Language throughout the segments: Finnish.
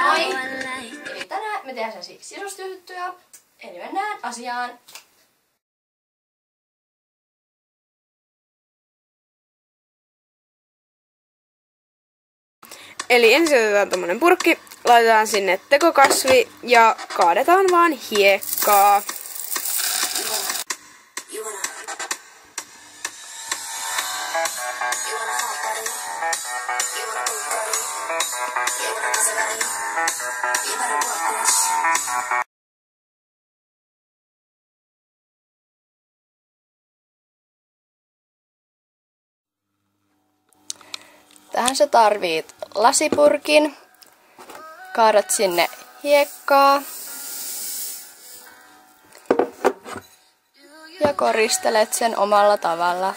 Moi! Eli tänään me tehdään sisustysjuttuja, eli mennään asiaan. Eli ensin otetaan tommonen purkki, laitetaan sinne tekokasvi ja kaadetaan vaan hiekkaa. Tähän sä tarvit lasipurkin, kaadat sinne hiekkaa ja koristelet sen omalla tavalla.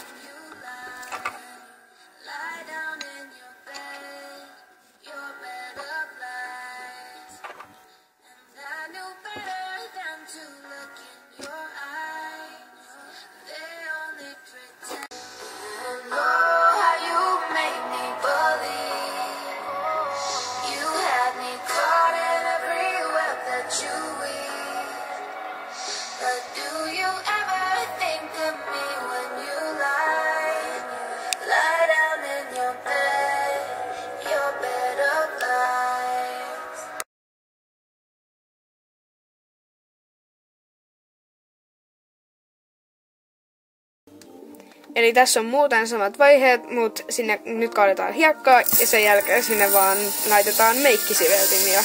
Eli tässä on muuten samat vaiheet, mutta sinne nyt kaadetaan hiekkaa ja sen jälkeen sinne vaan laitetaan meikkisiveltimiä.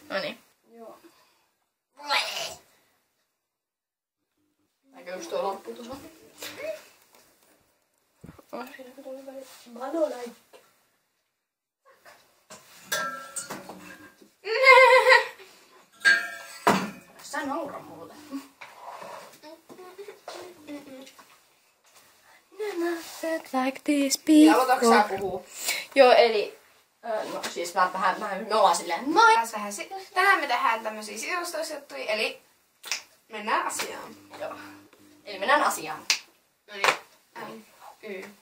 Noniin. Joo. Näkyy just tuo lamppu tuossa. Siinäkö tuli väliin? Valolaikka. Sä naura mulle. Like this before. Ja aloitatko sä puhuu? Joo, eli no siis me ollaan silleen moi! Tänään me tehdään tämmösiä sisustusjuttuja, eli mennään asiaan. Joo. Eli mennään asiaan. No niin.